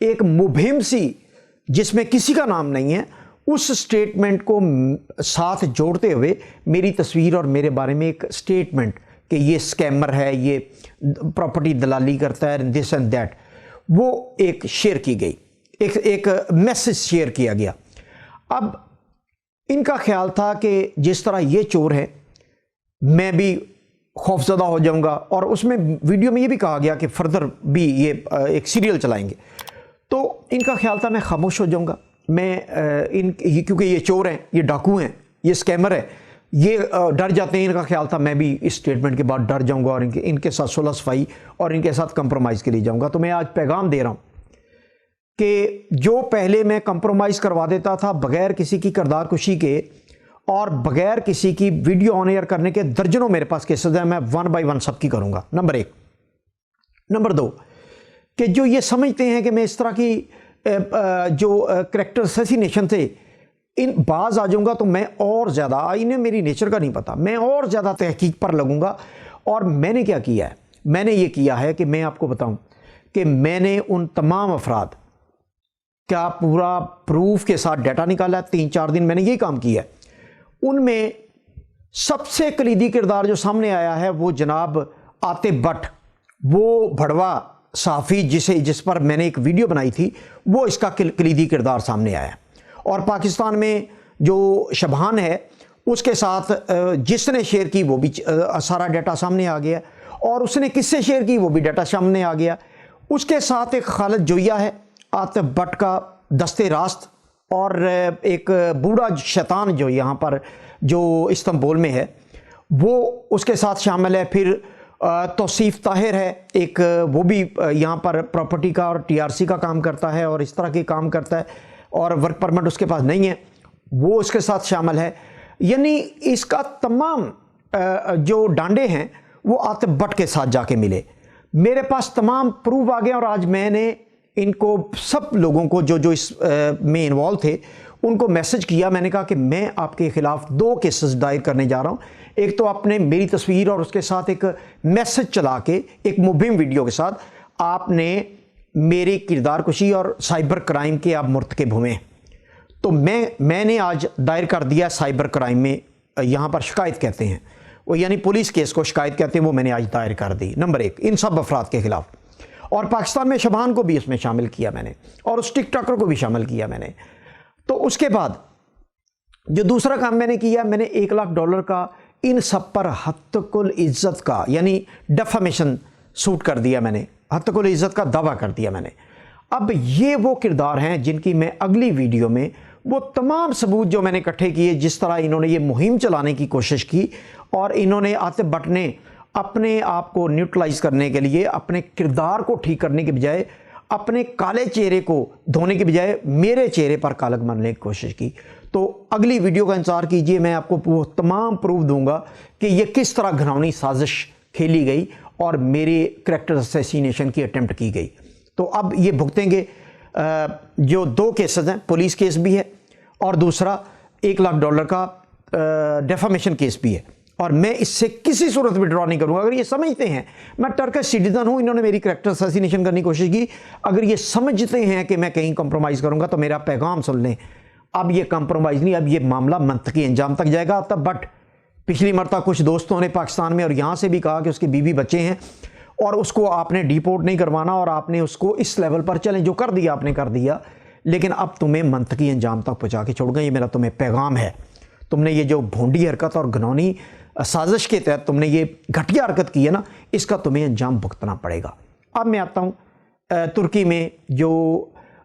ایک مبہم سی جس میں کسی کا نام نہیں ہے، اس سٹیٹمنٹ کو ساتھ جوڑتے ہوئے میری تصویر اور میرے بارے میں ایک سٹیٹمنٹ کہ یہ سکیمر ہے، یہ پراپرٹی دلالی کرتا ہے، دس اینڈ دیٹ، وہ ایک شیئر کی گئی، ایک میسج شیئر کیا گیا۔ اب ان کا خیال تھا کہ جس طرح یہ چور ہے میں بھی خوف زدہ ہو جاؤں گا، اور اس میں ویڈیو میں یہ بھی کہا گیا کہ فردر بھی یہ ایک سیریل چلائیں گے، تو ان کا خیال تھا میں خاموش ہو جاؤں گا، میں کیونکہ یہ چور ہیں، یہ ڈاکو ہیں، یہ سکیمر ہے، یہ ڈر جاتے ہیں، ان کا خیال تھا میں بھی اس سٹیٹمنٹ کے بعد ڈر جاؤں گا اور ان کے ساتھ صلح صفائی اور ان کے ساتھ کمپرومائز کے لیے جاؤں گا۔ تو میں آج پیغام دے رہا ہوں کہ جو پہلے میں کمپرومائز کروا دیتا تھا بغیر کسی کی کردار کشی کے اور بغیر کسی کی ویڈیو آن ایئر کرنے کے، درجنوں میرے پاس کیسز ہیں، میں 1 بائی 1 سب کی کروں گا، نمبر 1۔ نمبر 2 کہ جو یہ سمجھتے ہیں کہ میں اس طرح کی جو کریکٹر اسیسینیشن سے ان باز آ جاؤں گا تو میں اور زیادہ، انہیں میری نیچر کا نہیں پتہ، میں اور زیادہ تحقیق پر لگوں گا۔ اور میں نے کیا کیا ہے؟ میں نے یہ کیا ہے کہ میں آپ کو بتاؤں کہ میں نے ان تمام افراد کا پورا پروف کے ساتھ ڈیٹا نکالا ہے، 3-4 دن میں نے یہی کام کیا ہے۔ ان میں سب سے کلیدی کردار جو سامنے آیا ہے وہ جناب عاطف بٹ، وہ بھڑوا صحافی جس پر میں نے ایک ویڈیو بنائی تھی، وہ اس کا کلیدی کردار سامنے آیا ہے۔ اور پاکستان میں جو شبہان ہے اس کے ساتھ جس نے شیئر کی وہ بھی سارا ڈیٹا سامنے آ گیا، اور اس نے کس سے شیئر کی وہ بھی ڈیٹا سامنے آ گیا۔ اس کے ساتھ ایک خالد جویہ ہے، عاطف بٹ کا دستے راست، اور ایک بوڑھا شیطان جو یہاں پر جو استنبول میں ہے وہ اس کے ساتھ شامل ہے۔ پھر توصیف طاہر ہے ایک، وہ بھی یہاں پر پراپرٹی کا اور TRC کا کام کرتا ہے اور اس طرح کے کام کرتا ہے، اور ورک پرمٹ اس کے پاس نہیں ہے، وہ اس کے ساتھ شامل ہے۔ یعنی اس کا تمام جو ڈانڈے ہیں وہ عاطف بٹ کے ساتھ جا کے ملے، میرے پاس تمام پروف آ گئے، اور آج میں نے ان کو سب لوگوں کو جو اس میں انوالو تھے ان کو میسج کیا، میں نے کہا کہ میں آپ کے خلاف 2 کیسز دائر کرنے جا رہا ہوں۔ ایک تو آپ نے میری تصویر اور اس کے ساتھ ایک میسج چلا کے ایک مبہم ویڈیو کے ساتھ آپ نے میری کردار کشی اور سائبر کرائم کے آپ مرتکب ہوئے ہیں، تو میں نے آج دائر کر دیا سائبر کرائم میں، یہاں پر شکایت کہتے ہیں وہ، یعنی پولیس کیس کو شکایت کہتے ہیں، وہ میں نے آج دائر کر دی، نمبر 1 ان سب افراد کے خلاف۔ اور پاکستان میں شبہان کو بھی اس میں شامل کیا میں نے، اور اس ٹک ٹاکر کو بھی شامل کیا میں نے۔ تو اس کے بعد جو دوسرا کام میں نے کیا، میں نے $1 لاکھ کا ان سب پر ہتک العزت کا یعنی ڈیفامیشن سوٹ کر دیا، میں نے ہتک العزت کا دعویٰ کر دیا میں نے۔ اب یہ وہ کردار ہیں جن کی میں اگلی ویڈیو میں وہ تمام ثبوت جو میں نے اکٹھے کیے، جس طرح انہوں نے یہ مہم چلانے کی کوشش کی، اور انہوں نے عاطف بٹ نے اپنے آپ کو نیوٹرلائز کرنے کے لیے، اپنے کردار کو ٹھیک کرنے کے بجائے، اپنے کالے چہرے کو دھونے کے بجائے میرے چہرے پر کالک مارنے کی کوشش کی۔ تو اگلی ویڈیو کا انتظار کیجئے، میں آپ کو وہ تمام پروف دوں گا کہ یہ کس طرح گھناؤنی سازش کھیلی گئی اور میرے کریکٹر اسیسینیشن کی اٹیمپٹ کی گئی۔ تو اب یہ بھگتیں گے جو 2 کیسز ہیں، پولیس کیس بھی ہے اور دوسرا $1 لاکھ کا ڈیفامیشن کیس بھی ہے، اور میں اس سے کسی صورت میں ڈرا نہیں کروں گا۔ اگر یہ سمجھتے ہیں میں ٹرکش سٹیزن ہوں، انہوں نے میری کریکٹر اسیسینیشن کرنے کی کوشش کی، اگر یہ سمجھتے ہیں کہ میں کہیں کمپرومائز کروں گا تو میرا پیغام سن لیں، اب یہ کمپرومائز نہیں، اب یہ معاملہ منطقی انجام تک جائے گا۔ تب بٹ پچھلی مرتبہ کچھ دوستوں نے پاکستان میں اور یہاں سے بھی کہا کہ اس کی بیوی بچے ہیں اور اس کو آپ نے ڈیپورٹ نہیں کروانا، اور آپ نے اس کو اس لیول پر چلیں، جو کر دیا آپ نے کر دیا، لیکن اب تمہیں منطقی انجام تک پہنچا کے چھوڑ گا، یہ میرا تمہیں پیغام ہے۔ تم نے یہ جو بھونڈی حرکت اور گھنونی سازش کے تحت تم نے یہ گھٹیا حرکت کی ہے نا، اس کا تمہیں انجام بھگتنا پڑے گا۔ اب میں آتا ہوں ترکی میں جو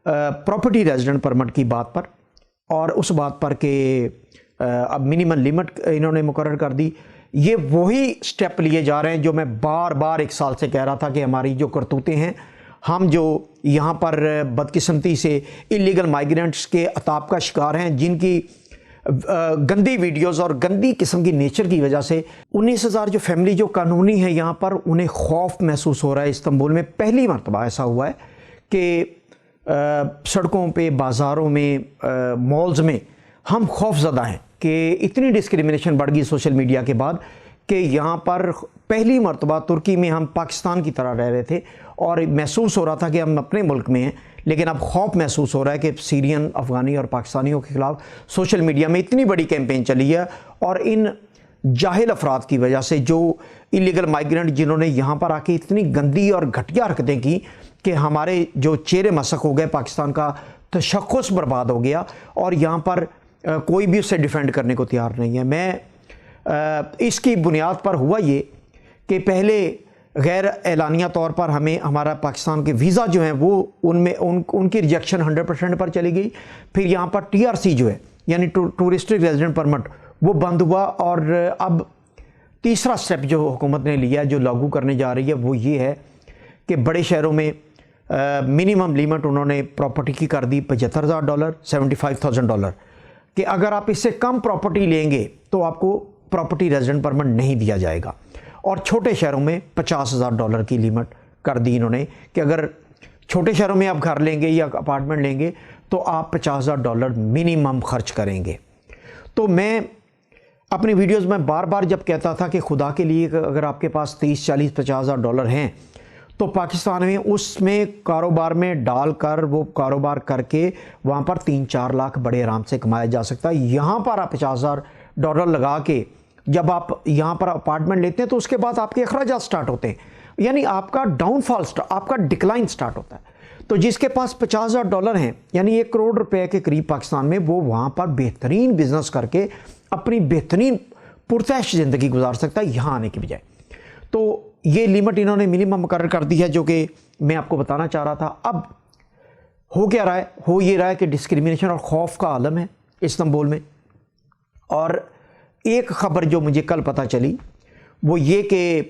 پراپرٹی ریزیڈنٹ پرمٹ کی بات پر، اور اس بات پر کہ اب منیمم لمٹ انہوں نے مقرر کر دی۔ یہ وہی سٹیپ لیے جا رہے ہیں جو میں بار بار 1 سال سے کہہ رہا تھا کہ ہماری جو کرتوتیں ہیں، ہم جو یہاں پر بدقسمتی سے اللیگل مائیگرنٹس کے عطاب کا شکار ہیں، جن کی گندی ویڈیوز اور گندی قسم کی نیچر کی وجہ سے 19,000 جو فیملی جو قانونی ہے یہاں پر، انہیں خوف محسوس ہو رہا ہے۔ استنبول میں پہلی مرتبہ ایسا ہوا ہے کہ سڑکوں پہ، بازاروں میں، مالز میں ہم خوف زدہ ہیں کہ اتنی ڈسکریمنیشن بڑھ گئی سوشل میڈیا کے بعد کہ یہاں پر پہلی مرتبہ ترکی میں ہم پاکستان کی طرح رہ رہے تھے اور محسوس ہو رہا تھا کہ ہم اپنے ملک میں ہیں، لیکن اب خوف محسوس ہو رہا ہے کہ سیرین، افغانی اور پاکستانیوں کے خلاف سوشل میڈیا میں اتنی بڑی کیمپین چلی ہے، اور ان جاہل افراد کی وجہ سے، جو انلیگل مائیگرنٹ جنہوں نے یہاں پر آ کے اتنی گندی اور گھٹیا حرکتیں کی کہ ہمارے جو چہرے مسخ ہو گئے، پاکستان کا تشخص برباد ہو گیا، اور یہاں پر کوئی بھی اسے ڈیفینڈ کرنے کو تیار نہیں ہے۔ میں اس کی بنیاد پر ہوا یہ کہ پہلے غیر اعلانیہ طور پر ہمیں ہمارا پاکستان کے ویزا جو ہیں وہ ان کی ریجیکشن 100% پر چلی گئی، پھر یہاں پر TRC جو ہے یعنی ٹورسٹک ریزیڈنٹ پرمٹ وہ بند ہوا، اور اب تیسرا سٹیپ جو حکومت نے لیا، جو لاگو کرنے جا رہی ہے، وہ یہ ہے کہ بڑے شہروں میں منیمم لیمٹ انہوں نے پراپرٹی کی کر دی $75,000 $75,000 کہ اگر آپ اس سے کم پراپرٹی لیں گے تو آپ کو پراپرٹی ریزیڈنٹ پرمٹ نہیں دیا جائے گا، اور چھوٹے شہروں میں $50,000 کی لیمٹ کر دی انہوں نے کہ اگر چھوٹے شہروں میں آپ گھر لیں گے یا اپارٹمنٹ لیں گے تو آپ $50,000 منیمم خرچ کریں گے۔ تو میں اپنی ویڈیوز میں بار بار جب کہتا تھا کہ خدا کے لیے اگر آپ کے پاس 30 40 $50,000 ہیں تو پاکستان میں اس میں کاروبار میں ڈال کر وہ کاروبار کر کے وہاں پر 3-4 لاکھ بڑے آرام سے کمایا جا سکتا ہے۔ یہاں پر آپ $50,000 لگا کے جب آپ یہاں پر اپارٹمنٹ لیتے ہیں تو اس کے بعد آپ کے اخراجات سٹارٹ ہوتے ہیں، یعنی آپ کا ڈاؤن فال، آپ کا ڈکلائن سٹارٹ ہوتا ہے۔ تو جس کے پاس $50,000 ہیں یعنی $1 کروڑ کے قریب پاکستان میں، وہ وہاں پر بہترین بزنس کر کے اپنی بہترین پرتعیش زندگی گزار سکتا ہے یہاں آنے کی بجائے۔ تو یہ لیمٹ انہوں نے منیمم مقرر کر دی ہے، جو کہ میں آپ کو بتانا چاہ رہا تھا۔ اب ہو کیا رہا ہے؟ ہو یہ رہا ہے کہ ڈسکریمنیشن اور خوف کا عالم ہے استنبول میں۔ اور ایک خبر جو مجھے کل پتہ چلی وہ یہ کہ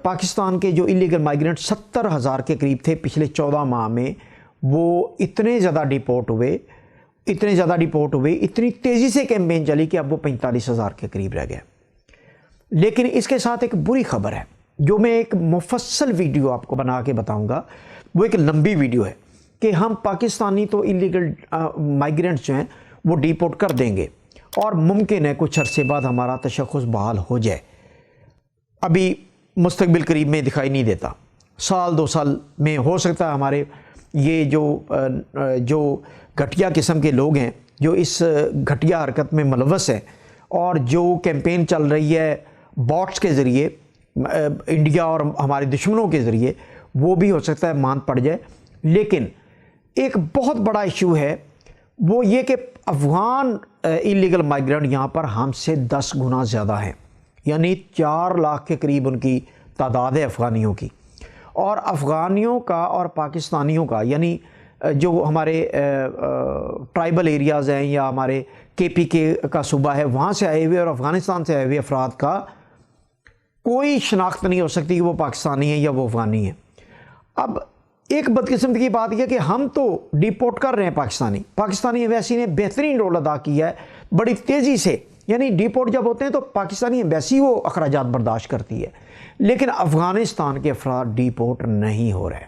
پاکستان کے جو انلیگل مائیگرنٹ 70,000 کے قریب تھے پچھلے 14 ماہ میں، وہ اتنے زیادہ ڈیپورٹ ہوئے، اتنی تیزی سے کیمپین چلی کہ اب وہ 45,000 کے قریب رہ گئے۔ لیکن اس کے ساتھ ایک بری خبر ہے، جو میں ایک مفصل ویڈیو آپ کو بنا کے بتاؤں گا۔ وہ ایک لمبی ویڈیو ہے کہ ہم پاکستانی تو انلیگل مائیگرنٹس جو ہیں وہ ڈیپورٹ کر دیں گے، اور ممکن ہے کچھ عرصے بعد ہمارا تشخص بحال ہو جائے۔ ابھی مستقبل قریب میں دکھائی نہیں دیتا، 1-2 سال میں ہو سکتا ہے ہمارے یہ جو گھٹیا قسم کے لوگ ہیں، جو اس گھٹیا حرکت میں ملوث ہیں، اور جو کیمپین چل رہی ہے باٹس کے ذریعے انڈیا اور ہمارے دشمنوں کے ذریعے، وہ بھی ہو سکتا ہے ماند پڑ جائے۔ لیکن ایک بہت بڑا ایشو ہے، وہ یہ کہ افغان انلیگل مائیگرنٹ یہاں پر ہم سے 10 گنا زیادہ ہیں، یعنی 4 لاکھ کے قریب ان کی تعداد ہے افغانیوں کی۔ اور افغانیوں کا اور پاکستانیوں کا، یعنی جو ہمارے ٹرائبل ایریاز ہیں یا ہمارے KPK کا صوبہ ہے، وہاں سے آئے ہوئے اور افغانستان سے آئے ہوئے افراد کا کوئی شناخت نہیں ہو سکتی کہ وہ پاکستانی ہیں یا وہ افغانی ہیں۔ اب ایک بدقسمتی کی بات یہ کہ ہم تو ڈیپورٹ کر رہے ہیں پاکستانی ایمبیسی نے بہترین رول ادا کیا ہے بڑی تیزی سے، یعنی ڈیپورٹ جب ہوتے ہیں تو پاکستانی ایمبیسی وہ اخراجات برداشت کرتی ہے، لیکن افغانستان کے افراد ڈیپورٹ نہیں ہو رہے،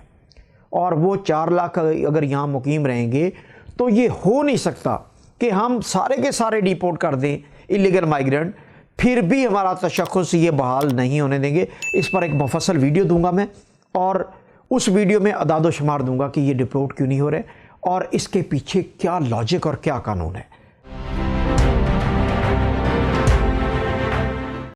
اور وہ 4 لاکھ اگر یہاں مقیم رہیں گے تو یہ ہو نہیں سکتا کہ ہم سارے کے سارے ڈیپورٹ کر دیں انلیگل مائیگرنٹ، پھر بھی ہمارا تشخص یہ بحال نہیں ہونے دیں گے۔ اس پر ایک مفصل ویڈیو دوں گا میں، اور اس ویڈیو میں اعداد و شمار دوں گا کہ یہ ڈیپورٹ کیوں نہیں ہو رہے اور اس کے پیچھے کیا لاجک اور کیا قانون ہے۔